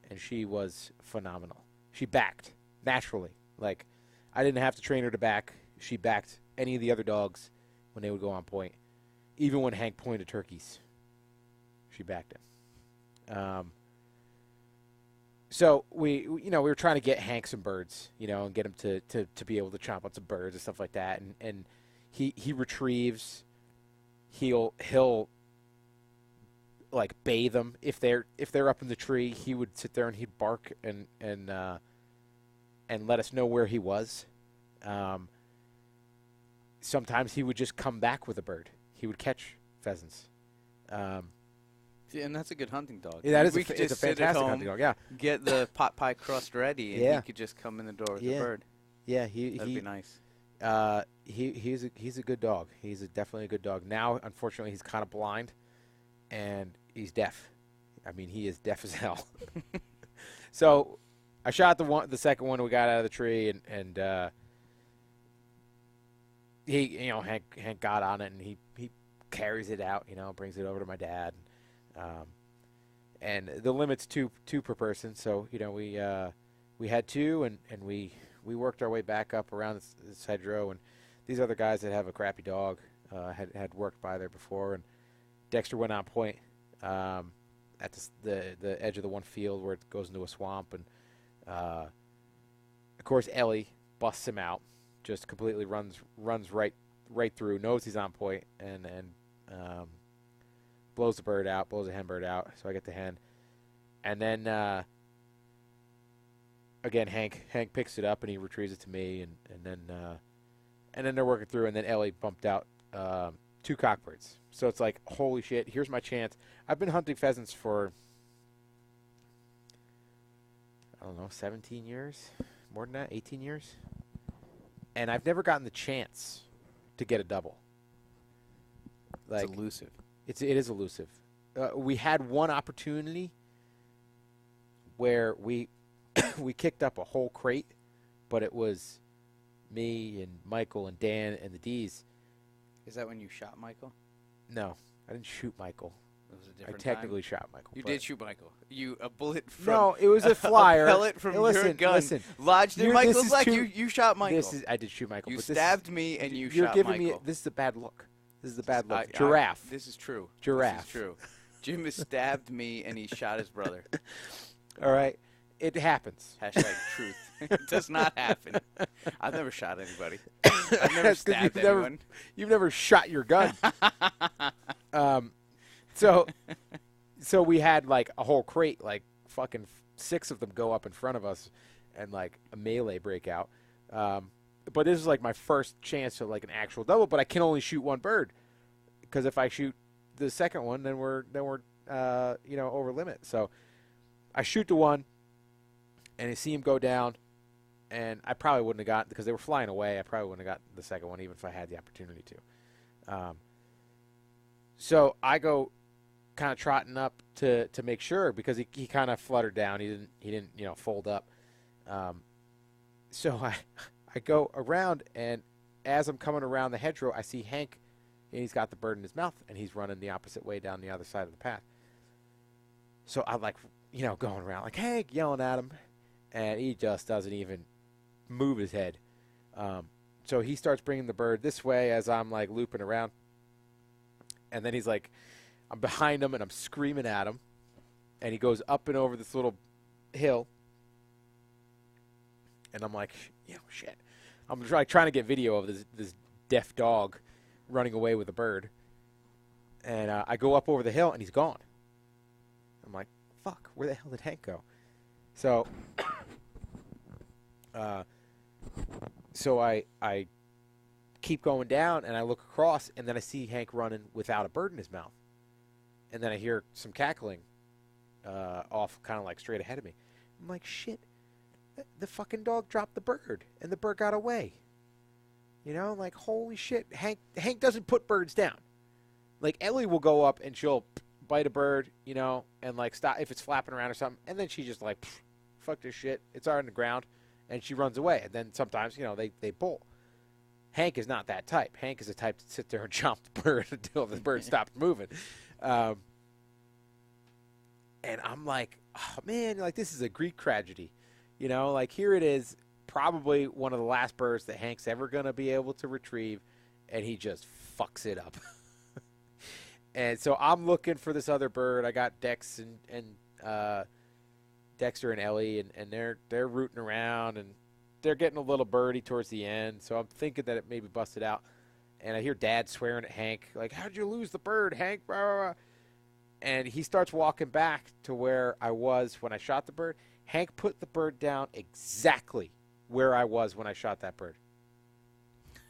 and she was phenomenal. She backed naturally. Like, I didn't have to train her to back. She backed any of the other dogs when they would go on point. Even when Hank pointed turkeys, she backed him. So we were trying to get Hank some birds, and get him to be able to chomp on some birds and stuff like that. And he retrieves. He'll like bathe them if they're up in the tree. He would sit there and he'd bark and let us know where he was. Sometimes he would just come back with a bird. He would catch pheasants. And that's a good hunting dog. Yeah, it's a fantastic hunting dog. Yeah, get the pot pie crust ready, and he could just come in the door with the bird. Yeah, that'd be nice. He's a good dog. He's definitely a good dog. Now, unfortunately, he's kind of blind, and he's deaf. I mean, he is deaf as hell. So, I shot the second one we got out of the tree, and he, Hank got on it, and he carries it out, brings it over to my dad. And the limit's two per person, so we had 2, and we worked our way back up around this hedgerow, and these other guys that have a crappy dog had worked by there before, and Dexter went on point at the edge of the one field where it goes into a swamp, and of course Ellie busts him out, just completely runs right through, knows he's on point, and blows the hen bird out, so I get the hen. And then, again, Hank picks it up, and he retrieves it to me, and then they're working through, and then Ellie bumped out 2 cockbirds. So it's like, holy shit, here's my chance. I've been hunting pheasants for, I don't know, 17 years? More than that? 18 years? And I've never gotten the chance to get a double. Like, it's elusive. It is elusive. We had one opportunity where we kicked up a whole crate, but it was me and Michael and Dan and the D's. Is that when you shot Michael? No, I didn't shoot Michael. It was a different I technically shot Michael. You did shoot Michael. A bullet from... No, it was a flyer. A pellet from your gun. Listen. Lodged in Michael's leg. You shot Michael. I did shoot Michael. You stabbed me and you shot Michael. This is a bad look. This is a bad look. Giraffe. This is true. Giraffe. This is true. Jim has stabbed me and he shot his brother. All right. It happens. # truth. It does not happen. I've never shot anybody. I've never stabbed anyone. You've never shot your gun. So we had like a whole crate, like fucking 6 of them go up in front of us, and like a melee breakout. But this is like my first chance to like an actual double. But I can only shoot one bird, because if I shoot the second one, then we're over limit. So I shoot the one, and I see him go down, and I probably wouldn't have gotten, because they were flying away. I probably wouldn't have gotten the second one even if I had the opportunity to. So I go kind of trotting up to make sure, because he kind of fluttered down. He didn't fold up. So I go around, and as I'm coming around the hedgerow, I see Hank, and he's got the bird in his mouth, and he's running the opposite way down the other side of the path. So I'm like, going around like Hank, yelling at him, and he just doesn't even move his head. so he starts bringing the bird this way as I'm like looping around. And then he's like, I'm behind him and I'm screaming at him. And he goes up and over this little hill. And I'm like, shit. I'm like trying to get video of this deaf dog running away with a bird. And I go up over the hill and he's gone. I'm like, fuck, where the hell did Hank go? So, I keep going down and I look across and then I see Hank running without a bird in his mouth. And then I hear some cackling off kind of like straight ahead of me. I'm like, shit, the fucking dog dropped the bird and the bird got away. Like, holy shit. Hank doesn't put birds down. Like, Ellie will go up and she'll bite a bird, and like stop if it's flapping around or something. And then she just like, fuck this shit. It's on the ground. And she runs away. And then sometimes, they bolt. Hank is not that type. Hank is the type to sit there and chomp the bird until the bird stops moving. And I'm like, oh, man, like this is a Greek tragedy. Like here it is, probably one of the last birds that Hank's ever going to be able to retrieve, and he just fucks it up. And so I'm looking for this other bird. I got Dex and Dexter and Ellie, and they're rooting around, and they're getting a little birdie towards the end. So I'm thinking that it maybe busted out. And I hear Dad swearing at Hank, like, how'd you lose the bird, Hank? Blah, blah, blah. And he starts walking back to where I was when I shot the bird. Hank put the bird down exactly where I was when I shot that bird.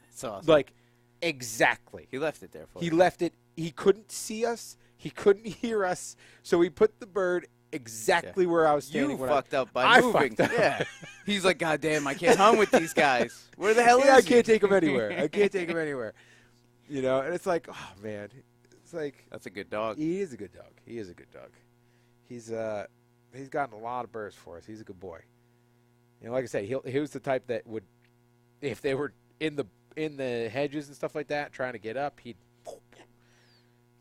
That's awesome. Like, exactly. He left it there for you. He left it. He couldn't see us. He couldn't hear us. So he put the bird exactly where I was standing. You fucked up by moving. Fucked up. Yeah. He's like, God damn, I can't hung with these guys. Where the hell is he? I can't take him anywhere. I can't take him anywhere. And it's like, oh, man. It's like. That's a good dog. He is a good dog. He is a good dog. He's gotten a lot of birds for us. He's a good boy. Like I said, he was the type that would, if they were in the hedges and stuff like that, trying to get up, he'd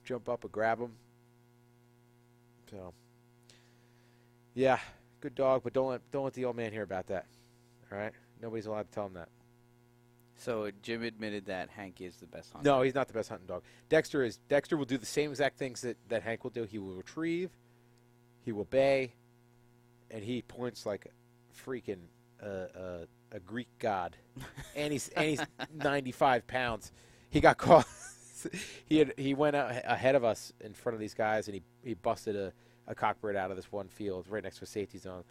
jump up and grab them. So, yeah, good dog, but don't let the old man hear about that. All right, nobody's allowed to tell him that. So Jim admitted that Hank is the best hunter. No, he's not the best hunting dog. Dexter will do the same exact things that Hank will do. He will retrieve, he will bay, and he points like a freaking a Greek god. and he's 95 pounds. He got caught. He went ahead of us in front of these guys, and he busted a cockbird out of this one field right next to a safety zone.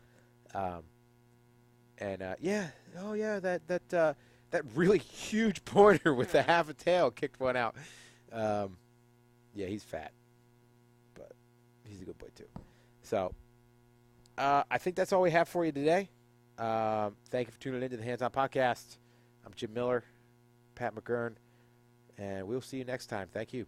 That really huge pointer with the half a tail kicked one out. Yeah, he's fat, but he's a good boy too. So I think that's all we have for you today. Thank you for tuning in to the Hands On Podcast. I'm Jim Miller, Pat McGurn, and we'll see you next time. Thank you.